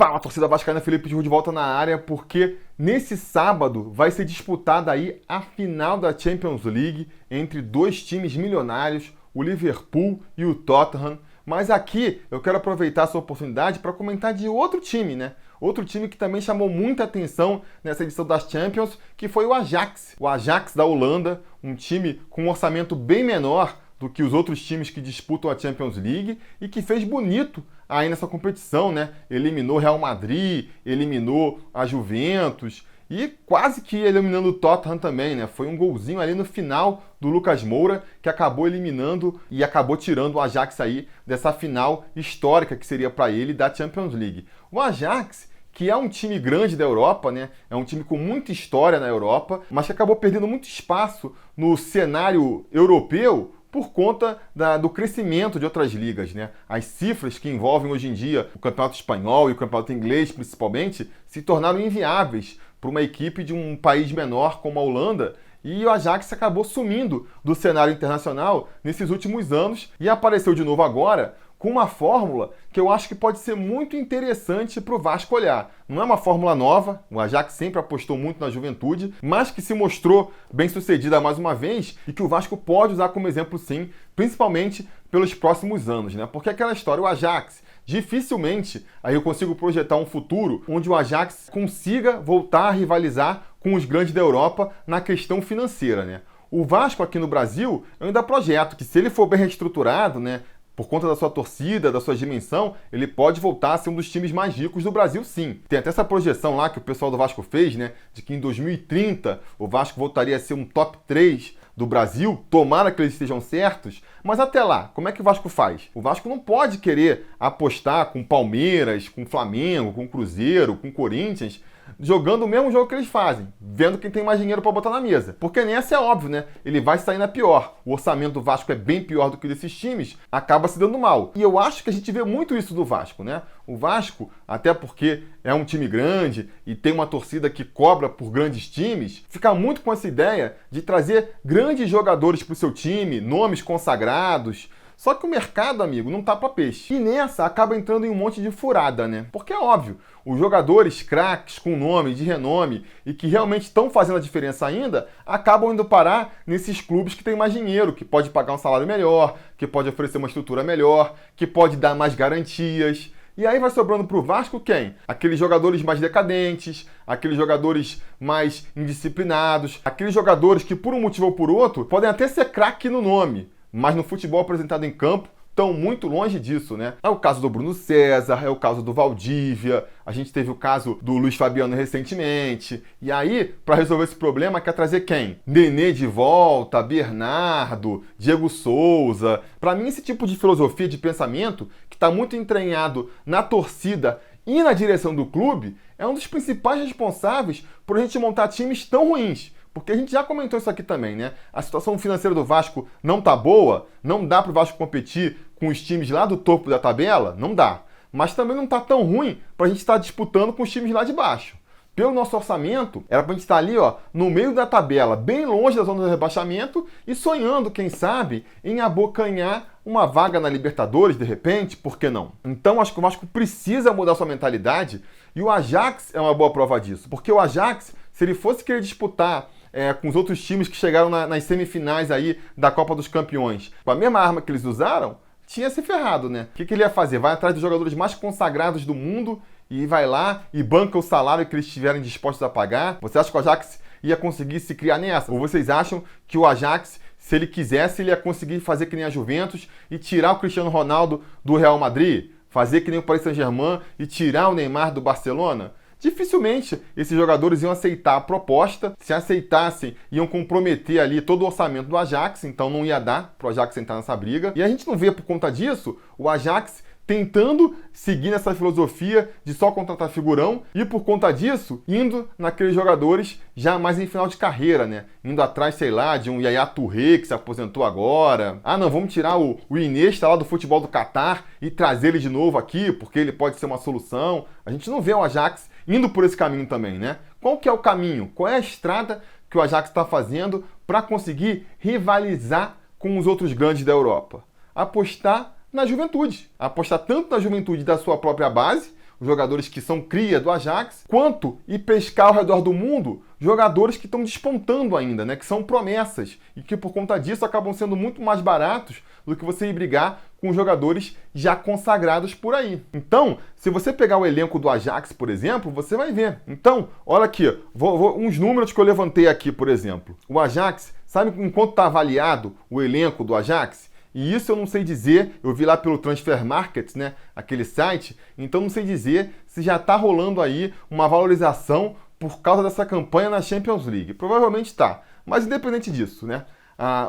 Fala, torcida vascaína, Felipe de volta na área, porque nesse sábado vai ser disputada aí a final da Champions League entre dois times milionários, o Liverpool e o Tottenham. Mas aqui eu quero aproveitar essa oportunidade para comentar de outro time, né? Outro time que também chamou muita atenção nessa edição das Champions, que foi o Ajax. O Ajax da Holanda, um time com um orçamento bem menor do que os outros times que disputam a Champions League e que fez bonito aí nessa competição, né? Eliminou o Real Madrid, eliminou a Juventus e quase que eliminando o Tottenham também, né? Foi um golzinho ali no final do Lucas Moura que acabou eliminando e acabou tirando o Ajax aí dessa final histórica que seria para ele da Champions League. O Ajax, que é um time grande da Europa, né? É um time com muita história na Europa, mas que acabou perdendo muito espaço no cenário europeu por conta do crescimento de outras ligas, né? As cifras que envolvem hoje em dia o campeonato espanhol e o campeonato inglês, principalmente, se tornaram inviáveis para uma equipe de um país menor como a Holanda, e o Ajax acabou sumindo do cenário internacional nesses últimos anos e apareceu de novo agora com uma fórmula que eu acho que pode ser muito interessante para o Vasco olhar. Não é uma fórmula nova, o Ajax sempre apostou muito na juventude, mas que se mostrou bem sucedida mais uma vez e que o Vasco pode usar como exemplo sim, principalmente pelos próximos anos, né? Porque aquela história, o Ajax, dificilmente aí eu consigo projetar um futuro onde o Ajax consiga voltar a rivalizar com os grandes da Europa na questão financeira, né? O Vasco aqui no Brasil, eu ainda projeto que se ele for bem reestruturado, né, por conta da sua torcida, da sua dimensão, ele pode voltar a ser um dos times mais ricos do Brasil, sim. Tem até essa projeção lá que o pessoal do Vasco fez, né? De que em 2030 o Vasco voltaria a ser um top 3 do Brasil. Tomara que eles estejam certos. Mas até lá, como é que o Vasco faz? O Vasco não pode querer apostar com Palmeiras, com Flamengo, com Cruzeiro, com Corinthians, jogando o mesmo jogo que eles fazem, vendo quem tem mais dinheiro para botar na mesa. Porque nessa é óbvio, né? Ele vai sair na pior. O orçamento do Vasco é bem pior do que o desses times, acaba se dando mal. E eu acho que a gente vê muito isso do Vasco, né? O Vasco, até porque é um time grande e tem uma torcida que cobra por grandes times, fica muito com essa ideia de trazer grandes jogadores para o seu time, nomes consagrados. Só que o mercado, amigo, não tá para peixe. E nessa acaba entrando em um monte de furada, né? Porque é óbvio, os jogadores craques com nome, de renome e que realmente estão fazendo a diferença ainda, acabam indo parar nesses clubes que têm mais dinheiro, que pode pagar um salário melhor, que pode oferecer uma estrutura melhor, que pode dar mais garantias. E aí vai sobrando pro Vasco quem? Aqueles jogadores mais decadentes, aqueles jogadores mais indisciplinados, aqueles jogadores que por um motivo ou por outro podem até ser craque no nome, mas no futebol apresentado em campo estão muito longe disso, né? É o caso do Bruno César, é o caso do Valdívia, a gente teve o caso do Luiz Fabiano recentemente. E aí, para resolver esse problema, quer trazer quem? Nenê de volta, Bernardo, Diego Souza. Para mim, esse tipo de filosofia de pensamento, que está muito entranhado na torcida e na direção do clube, é um dos principais responsáveis por a gente montar times tão ruins. Porque a gente já comentou isso aqui também, né? A situação financeira do Vasco não tá boa, não dá pro Vasco competir com os times lá do topo da tabela, não dá. Mas também não tá tão ruim pra gente estar disputando com os times lá de baixo. Pelo nosso orçamento, era pra gente estar ali, ó, no meio da tabela, bem longe da zona do rebaixamento e sonhando, quem sabe, em abocanhar uma vaga na Libertadores, de repente, por que não? Então, acho que o Vasco precisa mudar sua mentalidade e o Ajax é uma boa prova disso. Porque o Ajax, se ele fosse querer disputar com os outros times que chegaram nas semifinais aí da Copa dos Campeões, com a mesma arma que eles usaram, tinha se ferrado, né? O que ele ia fazer? Vai atrás dos jogadores mais consagrados do mundo e vai lá e banca o salário que eles estiverem dispostos a pagar? Você acha que o Ajax ia conseguir se criar nessa? Ou vocês acham que o Ajax, se ele quisesse, ele ia conseguir fazer que nem a Juventus e tirar o Cristiano Ronaldo do Real Madrid? Fazer que nem o Paris Saint-Germain e tirar o Neymar do Barcelona? Dificilmente esses jogadores iam aceitar a proposta. Se aceitassem, iam comprometer ali todo o orçamento do Ajax, então não ia dar para o Ajax entrar nessa briga. E a gente não vê, por conta disso, o Ajax tentando seguir nessa filosofia de só contratar figurão e, por conta disso, indo naqueles jogadores já mais em final de carreira, né? Indo atrás, sei lá, de um Yaya Touré que se aposentou agora. Ah, não, vamos tirar o Iniesta lá do futebol do Catar e trazer ele de novo aqui, porque ele pode ser uma solução. A gente não vê o Ajax indo por esse caminho também, né? Qual que é o caminho? Qual é a estrada que o Ajax está fazendo para conseguir rivalizar com os outros grandes da Europa? Apostar na juventude. Apostar tanto na juventude da sua própria base, os jogadores que são cria do Ajax, quanto ir pescar ao redor do mundo jogadores que estão despontando ainda, né? Que são promessas e que por conta disso acabam sendo muito mais baratos do que você ir brigar com jogadores já consagrados por aí. Então, se você pegar o elenco do Ajax, por exemplo, você vai ver. Então, olha aqui, uns números que eu levantei aqui, por exemplo. O Ajax, sabe em quanto está avaliado o elenco do Ajax? E isso eu não sei dizer, eu vi lá pelo Transfer Market, né, aquele site, então não sei dizer se já está rolando aí uma valorização por causa dessa campanha na Champions League. Provavelmente está, mas independente disso, né,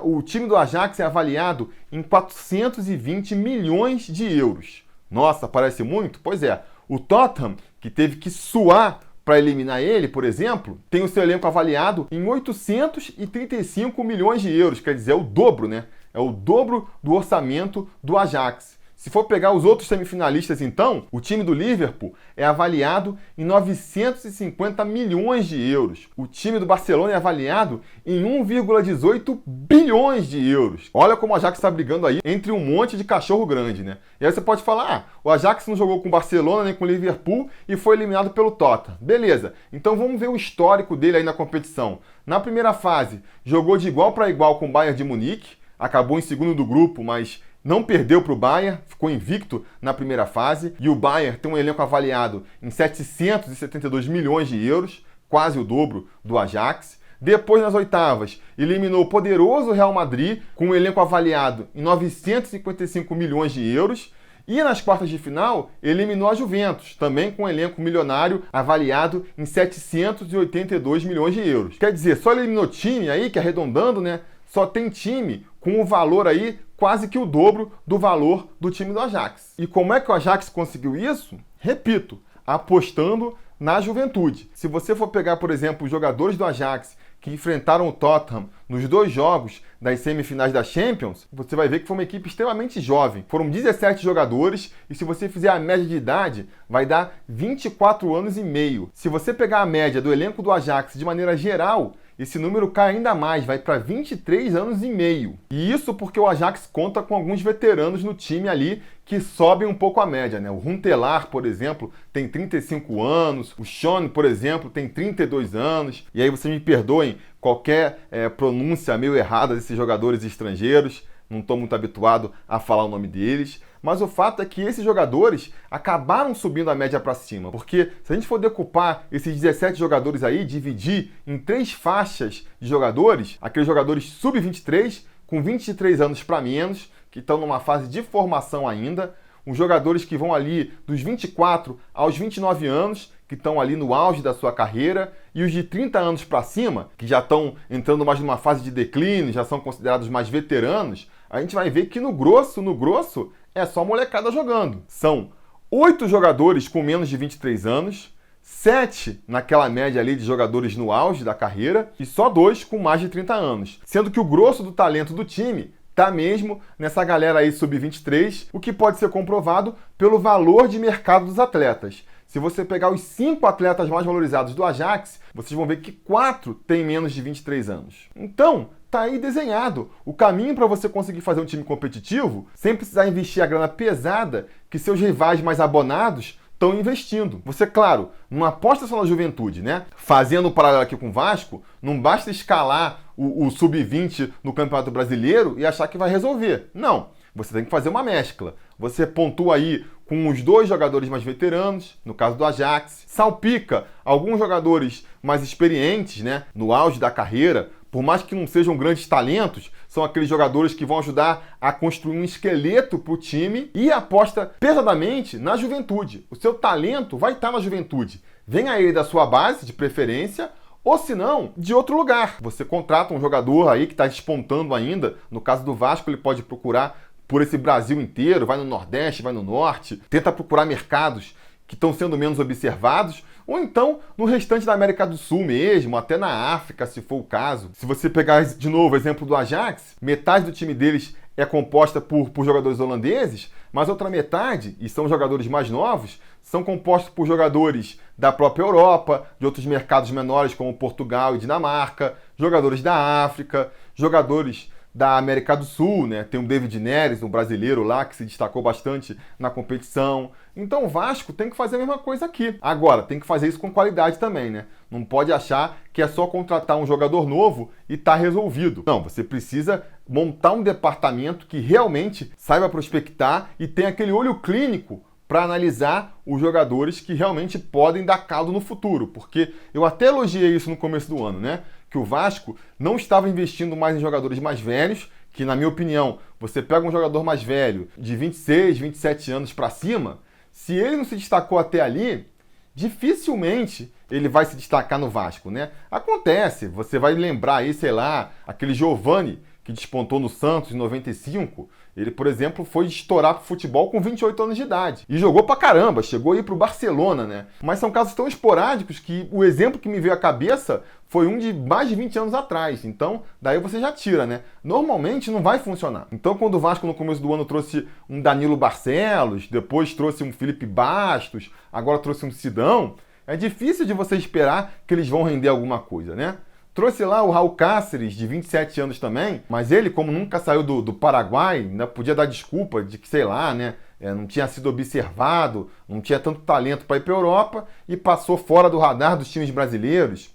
o time do Ajax é avaliado em 420 milhões de euros. Nossa, parece muito? Pois é, o Tottenham, que teve que suar para eliminar ele, por exemplo, tem o seu elenco avaliado em 835 milhões de euros, quer dizer, é o dobro, né? É o dobro do orçamento do Ajax. Se for pegar os outros semifinalistas, então, o time do Liverpool é avaliado em 950 milhões de euros. O time do Barcelona é avaliado em 1,18 bilhões de euros. Olha como o Ajax está brigando aí entre um monte de cachorro grande, né? E aí você pode falar, o Ajax não jogou com o Barcelona nem com o Liverpool e foi eliminado pelo Tottenham. Beleza, então vamos ver o histórico dele aí na competição. Na primeira fase, jogou de igual para igual com o Bayern de Munique, acabou em segundo do grupo, mas não perdeu para o Bayern, ficou invicto na primeira fase. E o Bayern tem um elenco avaliado em 772 milhões de euros, quase o dobro do Ajax. Depois, nas oitavas, eliminou o poderoso Real Madrid, com um elenco avaliado em 955 milhões de euros. E nas quartas de final, eliminou a Juventus, também com um elenco milionário avaliado em 782 milhões de euros. Quer dizer, só eliminou time aí, que arredondando, né? Só tem time com o valor aí quase que o dobro do valor do time do Ajax. E como é que o Ajax conseguiu isso? Repito, apostando na juventude. Se você for pegar, por exemplo, os jogadores do Ajax que enfrentaram o Tottenham nos 2 jogos das semifinais da Champions, você vai ver que foi uma equipe extremamente jovem. Foram 17 jogadores e se você fizer a média de idade, vai dar 24 anos e meio. Se você pegar a média do elenco do Ajax de maneira geral, esse número cai ainda mais, vai para 23 anos e meio. E isso porque o Ajax conta com alguns veteranos no time ali que sobem um pouco a média, né? O Huntelaar, por exemplo, tem 35 anos, o Sean, por exemplo, tem 32 anos. E aí vocês me perdoem qualquer pronúncia meio errada desses jogadores estrangeiros, não estou muito habituado a falar o nome deles. Mas o fato é que esses jogadores acabaram subindo a média para cima, porque se a gente for decupar esses 17 jogadores aí, dividir em 3 faixas de jogadores, aqueles jogadores sub-23, com 23 anos para menos, que estão numa fase de formação ainda, os jogadores que vão ali dos 24 aos 29 anos, que estão ali no auge da sua carreira, e os de 30 anos para cima, que já estão entrando mais numa fase de declínio, já são considerados mais veteranos, a gente vai ver que no grosso, é só molecada jogando. São 8 jogadores com menos de 23 anos, 7 naquela média ali de jogadores no auge da carreira e só 2 com mais de 30 anos. Sendo que o grosso do talento do time tá mesmo nessa galera aí sub-23, o que pode ser comprovado pelo valor de mercado dos atletas. Se você pegar os 5 atletas mais valorizados do Ajax, vocês vão ver que 4 têm menos de 23 anos. Então, tá aí desenhado o caminho para você conseguir fazer um time competitivo sem precisar investir a grana pesada que seus rivais mais abonados estão investindo. Você, claro, não aposta só na juventude, né? Fazendo um paralelo aqui com o Vasco, não basta escalar o sub-20 no Campeonato Brasileiro e achar que vai resolver. Não, você tem que fazer uma mescla. Você pontua aí com os 2 jogadores mais veteranos, no caso do Ajax, salpica alguns jogadores mais experientes, né, no auge da carreira, por mais que não sejam grandes talentos, são aqueles jogadores que vão ajudar a construir um esqueleto para o time e aposta pesadamente na juventude. O seu talento vai estar na juventude. Venha ele da sua base, de preferência, ou se não, de outro lugar. Você contrata um jogador aí que está despontando ainda, no caso do Vasco ele pode procurar por esse Brasil inteiro, vai no Nordeste, vai no Norte, tenta procurar mercados que estão sendo menos observados, ou então no restante da América do Sul mesmo, até na África, se for o caso. Se você pegar de novo o exemplo do Ajax, metade do time deles é composta por jogadores holandeses, mas outra metade, e são jogadores mais novos, são compostos por jogadores da própria Europa, de outros mercados menores como Portugal e Dinamarca, jogadores da África, jogadores da América do Sul, né? Tem o David Neres, um brasileiro lá que se destacou bastante na competição. Então o Vasco tem que fazer a mesma coisa aqui. Agora, tem que fazer isso com qualidade também, né? Não pode achar que é só contratar um jogador novo e tá resolvido. Não, você precisa montar um departamento que realmente saiba prospectar e tenha aquele olho clínico para analisar os jogadores que realmente podem dar caldo no futuro. Porque eu até elogiei isso no começo do ano, né? Que o Vasco não estava investindo mais em jogadores mais velhos, que na minha opinião, você pega um jogador mais velho, de 26, 27 anos para cima, se ele não se destacou até ali, dificilmente ele vai se destacar no Vasco, né? Acontece, você vai lembrar aí, sei lá, aquele Giovani que despontou no Santos em 95, ele, por exemplo, foi estourar pro futebol com 28 anos de idade. E jogou pra caramba, chegou a ir pro Barcelona, né? Mas são casos tão esporádicos que o exemplo que me veio à cabeça foi um de mais de 20 anos atrás. Então, daí você já tira, né? Normalmente não vai funcionar. Então, quando o Vasco no começo do ano trouxe um Danilo Barcelos, depois trouxe um Felipe Bastos, agora trouxe um Sidão, é difícil de você esperar que eles vão render alguma coisa, né? Trouxe lá o Raul Cáceres, de 27 anos também, mas ele, como nunca saiu do Paraguai, ainda podia dar desculpa de que, sei lá, né, não tinha sido observado, não tinha tanto talento para ir para a Europa e passou fora do radar dos times brasileiros.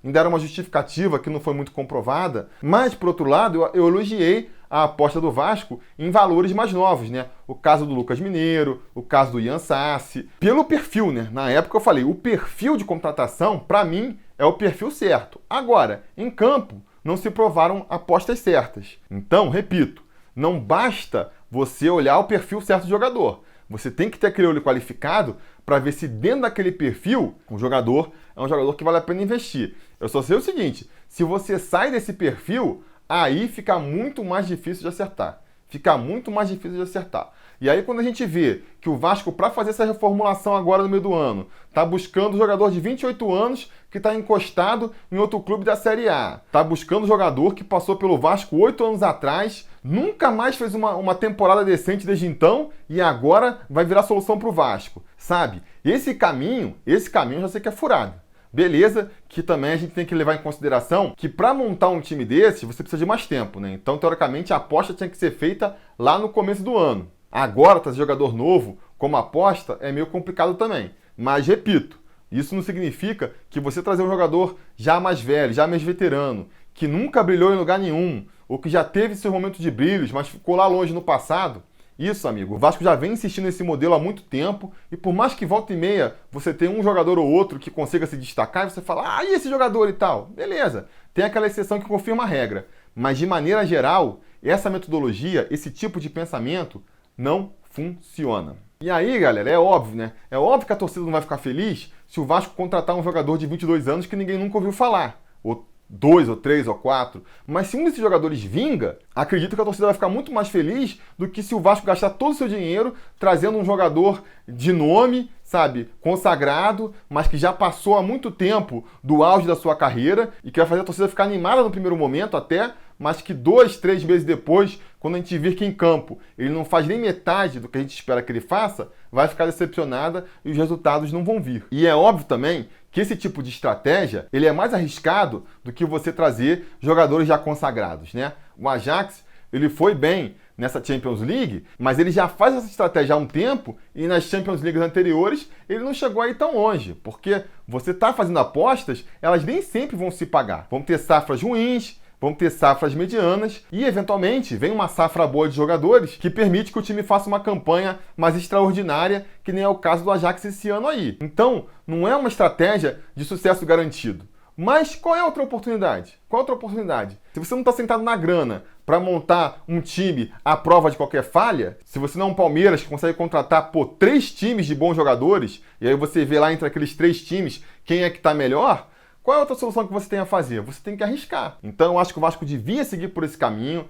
Ainda era uma justificativa que não foi muito comprovada, mas, por outro lado, eu elogiei a aposta do Vasco em valores mais novos, né? O caso do Lucas Mineiro, o caso do Ian Sassi, pelo perfil, né? Na época eu falei, o perfil de contratação, para mim, é o perfil certo. Agora, em campo, não se provaram apostas certas. Então, repito, não basta você olhar o perfil certo do jogador. Você tem que ter aquele olho qualificado para ver se dentro daquele perfil o jogador é um jogador que vale a pena investir. Eu só sei o seguinte, se você sai desse perfil, aí fica muito mais difícil de acertar. Fica muito mais difícil de acertar. E aí quando a gente vê que o Vasco, para fazer essa reformulação agora no meio do ano, está buscando um jogador de 28 anos que está encostado em outro clube da Série A. Está buscando um jogador que passou pelo Vasco 8 anos atrás, nunca mais fez uma temporada decente desde então e agora vai virar solução para o Vasco. Sabe? Esse caminho eu já sei que é furado. Beleza, que também a gente tem que levar em consideração que para montar um time desse, você precisa de mais tempo, né? Então, teoricamente, a aposta tinha que ser feita lá no começo do ano. Agora, trazer jogador novo como aposta é meio complicado também. Mas, repito, isso não significa que você trazer um jogador já mais velho, já mais veterano, que nunca brilhou em lugar nenhum, ou que já teve seus momentos de brilhos, mas ficou lá longe no passado. Isso, amigo, o Vasco já vem insistindo nesse modelo há muito tempo e por mais que volta e meia você tenha um jogador ou outro que consiga se destacar e você fala, e esse jogador e tal? Beleza, tem aquela exceção que confirma a regra. Mas de maneira geral, essa metodologia, esse tipo de pensamento não funciona. E aí, galera, é óbvio, né? É óbvio que a torcida não vai ficar feliz se o Vasco contratar um jogador de 22 anos que ninguém nunca ouviu falar. Ou 2, ou 3, ou 4. Mas se um desses jogadores vinga, acredito que a torcida vai ficar muito mais feliz do que se o Vasco gastar todo o seu dinheiro trazendo um jogador de nome, sabe, consagrado, mas que já passou há muito tempo do auge da sua carreira e que vai fazer a torcida ficar animada no primeiro momento até, mas que 2, 3 meses depois, quando a gente vir que em campo ele não faz nem metade do que a gente espera que ele faça, vai ficar decepcionada e os resultados não vão vir. E é óbvio também que esse tipo de estratégia ele é mais arriscado do que você trazer jogadores já consagrados, né? O Ajax ele foi bem nessa Champions League, mas ele já faz essa estratégia há um tempo e nas Champions Leagues anteriores ele não chegou aí tão longe, porque você está fazendo apostas, elas nem sempre vão se pagar. Vão ter safras ruins, vão ter safras medianas e, eventualmente, vem uma safra boa de jogadores que permite que o time faça uma campanha mais extraordinária, que nem é o caso do Ajax esse ano aí. Então, não é uma estratégia de sucesso garantido. Mas qual é a outra oportunidade? Qual é a outra oportunidade? Se você não está sentado na grana para montar um time à prova de qualquer falha, se você não é um Palmeiras que consegue contratar 3 times de bons jogadores, e aí você vê lá entre aqueles 3 times quem é que está melhor, qual é a outra solução que você tem a fazer? Você tem que arriscar. Então eu acho que o Vasco devia seguir por esse caminho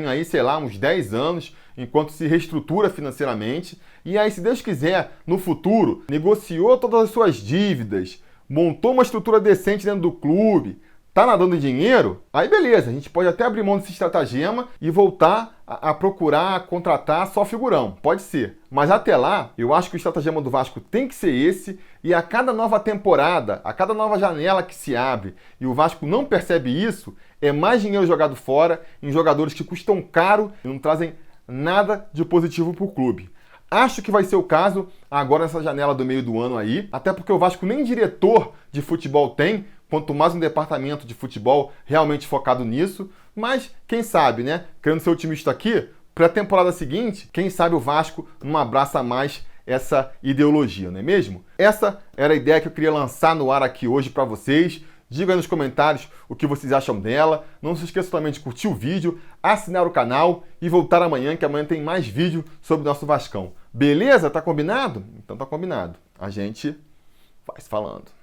aí, sei lá, uns 10 anos, enquanto se reestrutura financeiramente. E aí, se Deus quiser, no futuro, negociou todas as suas dívidas, montou uma estrutura decente dentro do clube, tá nadando em dinheiro, aí beleza, a gente pode até abrir mão desse estratagema e voltar a procurar contratar só figurão, pode ser. Mas até lá, eu acho que o estratagema do Vasco tem que ser esse, e a cada nova temporada, a cada nova janela que se abre, e o Vasco não percebe isso, é mais dinheiro jogado fora em jogadores que custam caro e não trazem nada de positivo para o clube. Acho que vai ser o caso agora nessa janela do meio do ano aí, até porque o Vasco nem diretor de futebol tem, quanto mais um departamento de futebol realmente focado nisso. Mas quem sabe, né? Querendo ser otimista aqui, para a temporada seguinte, quem sabe o Vasco não abraça mais essa ideologia, não é mesmo? Essa era a ideia que eu queria lançar no ar aqui hoje para vocês. Diga aí nos comentários o que vocês acham dela. Não se esqueça também de curtir o vídeo, assinar o canal e voltar amanhã, que amanhã tem mais vídeo sobre o nosso Vascão. Beleza? Tá combinado? Então tá combinado. A gente vai se falando.